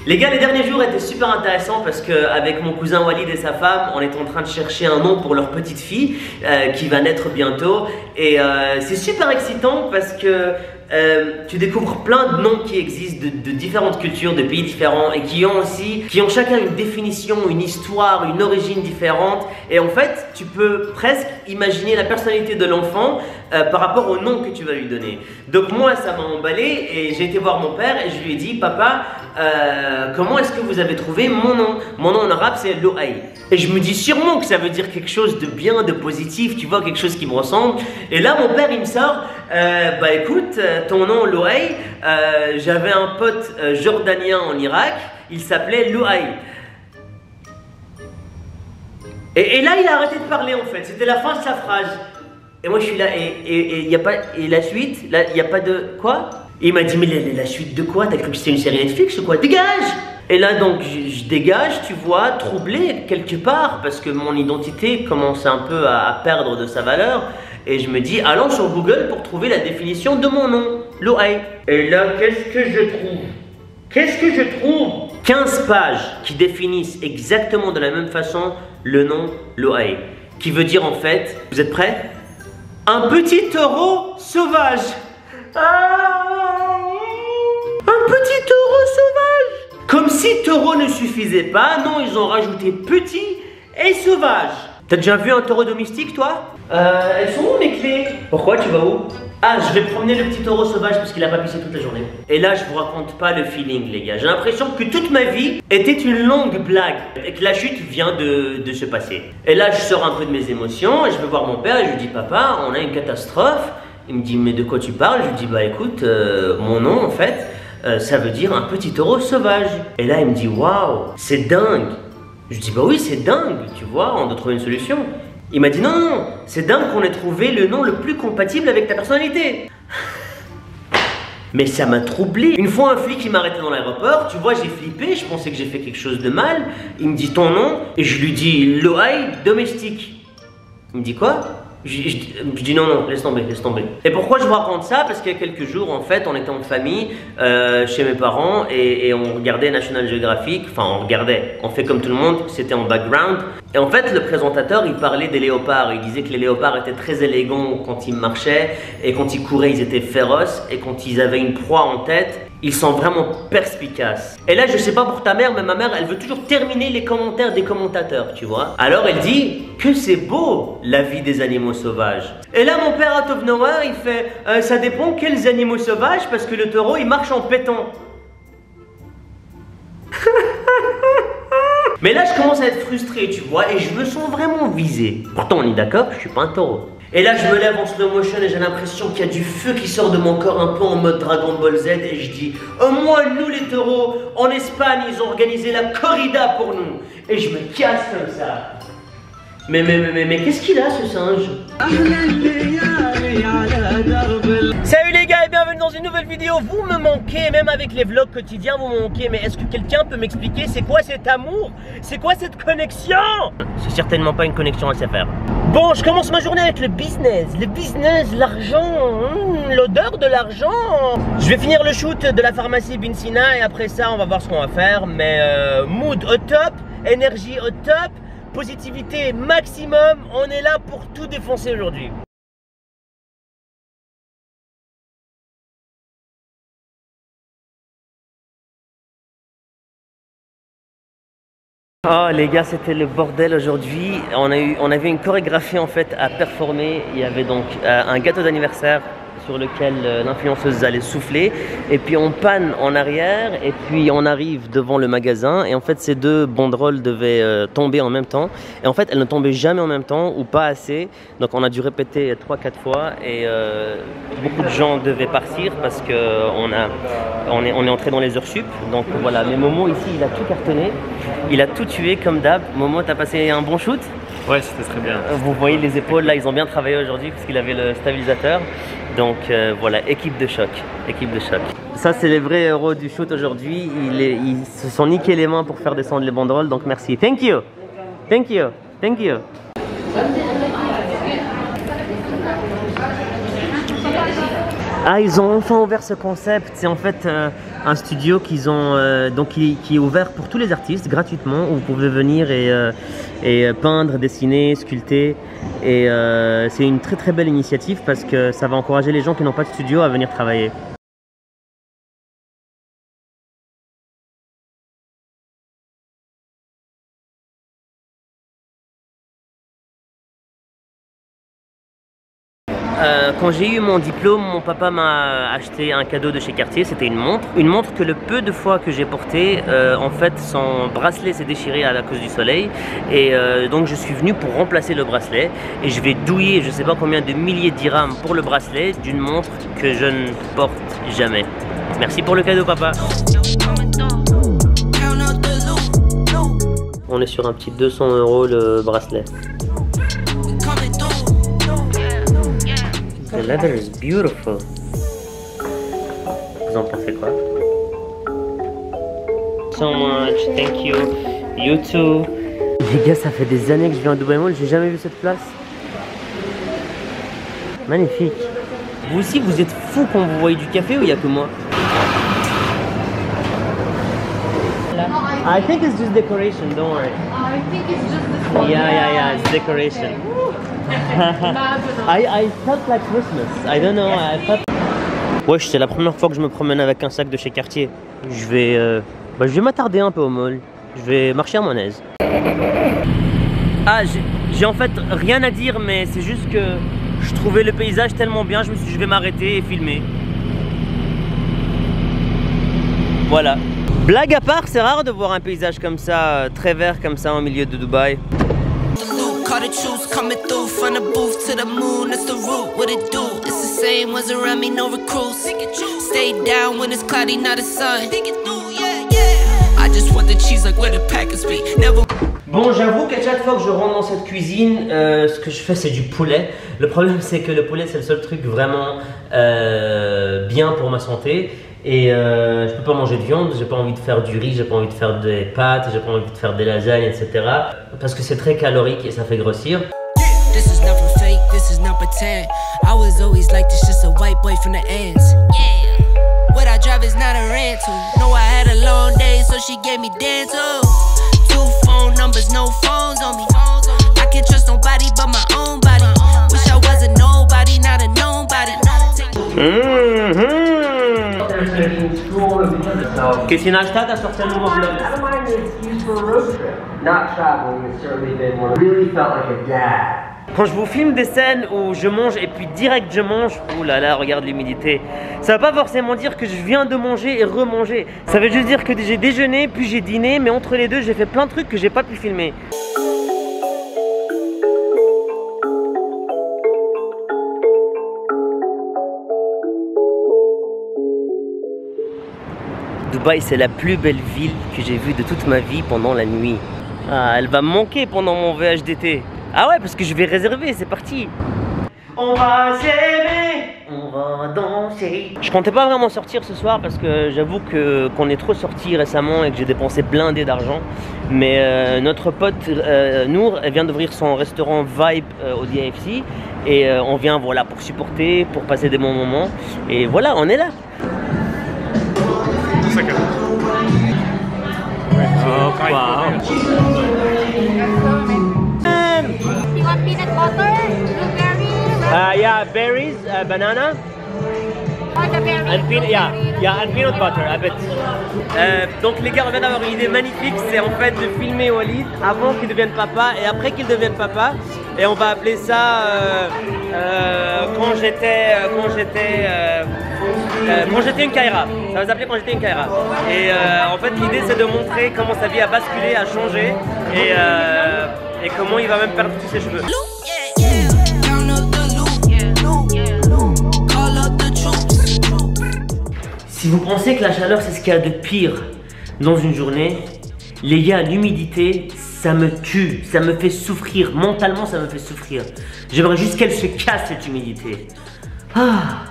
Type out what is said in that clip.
Les gars, les derniers jours étaient super intéressants parce qu'avec mon cousin Walid et sa femme, on est en train de chercher un nom pour leur petite fille qui va naître bientôt. Et c'est super excitant parce que tu découvres plein de noms qui existent de différentes cultures, de pays différents et qui ont chacun une définition, une histoire, une origine différente. Et en fait, tu peux presque imaginer la personnalité de l'enfant par rapport au nom que tu vas lui donner. Donc moi, ça m'a emballé et j'ai été voir mon père et je lui ai dit, papa, comment est-ce que vous avez trouvé mon nom? Mon nom en arabe c'est Louaï. Et je me dis sûrement que ça veut dire quelque chose de bien, de positif, tu vois, quelque chose qui me ressemble. Et là mon père il me sort, bah écoute, ton nom Louaï, j'avais un pote jordanien en Irak, il s'appelait Louaï. Et là il a arrêté de parler en fait, c'était la fin de sa phrase. Et moi je suis là, et y a pas, et la suite, là il n'y a pas de, quoi? Et il m'a dit, mais la suite de quoi? T'as cru que c'était une série Netflix ou quoi? Dégage! Et là donc je dégage, tu vois, troublé quelque part parce que mon identité commence un peu à perdre de sa valeur. Et je me dis, allons sur Google pour trouver la définition de mon nom, Louaï. Et là, qu'est-ce que je trouve? Qu'est-ce que je trouve? 15 pages qui définissent exactement de la même façon le nom Louaï. Qui veut dire en fait, vous êtes prêts? Un petit taureau sauvage. Un petit taureau sauvage. Comme si taureau ne suffisait pas, non, ils ont rajouté petit et sauvage. T'as déjà vu un taureau domestique, toi? Elles sont où mes clés? Pourquoi, tu vas où? Ah, je vais promener le petit taureau sauvage parce qu'il a pas pissé toute la journée. Et là, je vous raconte pas le feeling, les gars. J'ai l'impression que toute ma vie était une longue blague et que la chute vient de se passer. Et là, je sors un peu de mes émotions et je vais voir mon père et je lui dis, papa, on a une catastrophe. Il me dit, mais de quoi tu parles? Je lui dis, bah écoute, mon nom en fait, ça veut dire un petit taureau sauvage. Et là, il me dit, waouh, c'est dingue. Je dis, bah oui, c'est dingue, tu vois, on doit trouver une solution. Il m'a dit, non, non, c'est dingue qu'on ait trouvé le nom le plus compatible avec ta personnalité. Mais ça m'a troublé. Une fois, un flic il m'a arrêté dans l'aéroport, tu vois, j'ai flippé, je pensais que j'ai fait quelque chose de mal. Il me dit ton nom, et je lui dis Louaï domestique. Il me dit quoi? Je dis non, non, laisse tomber, laisse tomber. Et pourquoi je vous raconte ça? Parce qu'il y a quelques jours, en fait, on était en famille chez mes parents et on regardait National Geographic. Enfin, on regardait, on fait comme tout le monde, c'était en background. Et en fait, le présentateur, il parlait des léopards. Il disait que les léopards étaient très élégants quand ils marchaient et quand ils couraient, ils étaient féroces. Et quand ils avaient une proie en tête, ils sont vraiment perspicaces. Et là, je sais pas pour ta mère, mais ma mère, elle veut toujours terminer les commentaires des commentateurs, tu vois. Alors, elle dit que c'est beau, la vie des animaux sauvages. Et là, mon père, out of nowhere, il fait ça dépend quels animaux sauvages, parce que le taureau, il marche en pétant. Mais là, je commence à être frustré, tu vois, et je me sens vraiment visé. Pourtant, on est d'accord, je suis pas un taureau. Et là, je me lève en slow motion et j'ai l'impression qu'il y a du feu qui sort de mon corps, un peu en mode Dragon Ball Z. Et je dis, au moins, nous les taureaux, en Espagne, ils ont organisé la corrida pour nous. Et je me casse comme ça. Mais qu'est-ce qu'il a, ce singe? Salut les gars et bienvenue dans une nouvelle vidéo. Vous me manquez, même avec les vlogs quotidiens, vous me manquez. Mais est-ce que quelqu'un peut m'expliquer c'est quoi cet amour? C'est quoi cette connexion? C'est certainement pas une connexion SFR. Bon, je commence ma journée avec le business, l'argent, l'odeur de l'argent. Je vais finir le shoot de la pharmacie Bin Sina et après ça, on va voir ce qu'on va faire. Mais mood au top, énergie au top, positivité maximum. On est là pour tout défoncer aujourd'hui. Oh les gars, c'était le bordel aujourd'hui. On avait une chorégraphie en fait à performer. Il y avait donc un gâteau d'anniversaire sur lequel l'influenceuse allait souffler et puis on panne en arrière et puis on arrive devant le magasin et en fait ces deux banderoles devaient tomber en même temps et en fait elles ne tombaient jamais en même temps ou pas assez, donc on a dû répéter 3-4 fois et beaucoup de gens devaient partir parce qu'on est entré dans les heures sup, donc voilà. Mais Momo ici il a tout cartonné, il a tout tué comme d'hab. Momo, t'as passé un bon shoot? Ouais, c'était très bien. Vous voyez les épaules là, ils ont bien travaillé aujourd'hui parce qu'il avait le stabilisateur. Donc voilà, équipe de choc, équipe de choc. Ça c'est les vrais héros du shoot aujourd'hui. Ils se sont niqués les mains pour faire descendre les banderoles, donc merci. Thank you, thank you, thank you. Ah, ils ont enfin ouvert ce concept. C'est en fait un studio qu'ils ont, donc qui est ouvert pour tous les artistes gratuitement, où vous pouvez venir et peindre, dessiner, sculpter. Et c'est une très très belle initiative parce que ça va encourager les gens qui n'ont pas de studio à venir travailler. Quand j'ai eu mon diplôme, mon papa m'a acheté un cadeau de chez Cartier, c'était une montre que le peu de fois que j'ai porté, en fait son bracelet s'est déchiré à cause du soleil et donc je suis venu pour remplacer le bracelet et je vais douiller je sais pas combien de milliers de dirhams pour le bracelet d'une montre que je ne porte jamais. Merci pour le cadeau papa. On est sur un petit 200 € le bracelet. The leather is beautiful. Vous en pensez quoi? So much, thank you. You too. Les gars, ça fait des années que je viens à Dubai Mall, j'ai jamais vu cette place. Magnifique. Vous aussi, vous êtes fous quand vous voyez du café ou il n'y a que moi? I think it's just decoration, don't worry. I think it's just the Yeah, it's decoration. I felt like Christmas. I don't know. I felt... Wesh, c'est la première fois que je me promène avec un sac de chez Cartier. Je vais m'attarder un peu au mall. Je vais marcher à mon aise. Ah, j'ai en fait rien à dire, mais c'est juste que je trouvais le paysage tellement bien, je me suis dit je vais m'arrêter et filmer. Voilà. Blague à part, c'est rare de voir un paysage comme ça, très vert comme ça, au milieu de Dubaï. Call the troops coming through from the booth to the moon. That's the route. What it do? It's the same ones around me, no recruits. Stay down when it's cloudy, not the sun. I just want the cheese like where the packers be. Never. Bon, j'avoue qu'à chaque fois que je rentre dans cette cuisine, ce que je fais c'est du poulet. Le problème c'est que le poulet c'est le seul truc vraiment bien pour ma santé. Et je peux pas manger de viande, j'ai pas envie de faire du riz, j'ai pas envie de faire des pâtes, j'ai pas envie de faire des lasagnes, etc. Parce que c'est très calorique et ça fait grossir. Qu'est-ce que tu as sorti un nouveau vlog? Quand je vous filme des scènes où je mange et puis direct je mange, ouh là là, regarde l'humidité. Ça veut pas forcément dire que je viens de manger et remanger. Ça veut juste dire que j'ai déjeuné puis j'ai dîné, mais entre les deux j'ai fait plein de trucs que j'ai pas pu filmer. Dubaï, c'est la plus belle ville que j'ai vue de toute ma vie pendant la nuit. Ah, elle va me manquer pendant mon voyage d'été. Ah ouais, parce que je vais réserver, c'est parti. On va s'aimer, on va danser. Je comptais pas vraiment sortir ce soir parce que j'avoue qu'on est trop sorti récemment et que j'ai dépensé blindé d'argent. Mais notre pote Nour, elle vient d'ouvrir son restaurant Vibe au DIFC. Et on vient voilà, pour supporter, pour passer des bons moments. Et voilà, on est là. Oh, wow. You want peanut butter, blueberries? Yeah, berries, banana. Or the berries? And peanut butter, a bit. Donc les gars, on vient d'avoir une idée magnifique, c'est en fait de filmer Walid avant qu'il devienne papa et après qu'il devienne papa. Et on va appeler ça quand j'étais une Kaira. Ça va s'appeler quand j'étais une Kaira. Et en fait l'idée c'est de montrer comment sa vie a basculé, a changé et comment il va même perdre tous ses cheveux. Si vous pensez que la chaleur c'est ce qu'il y a de pire dans une journée, les gars, l'humidité ça me tue, ça me fait souffrir, mentalement ça me fait souffrir. J'aimerais juste qu'elle se casse cette humidité. Ah.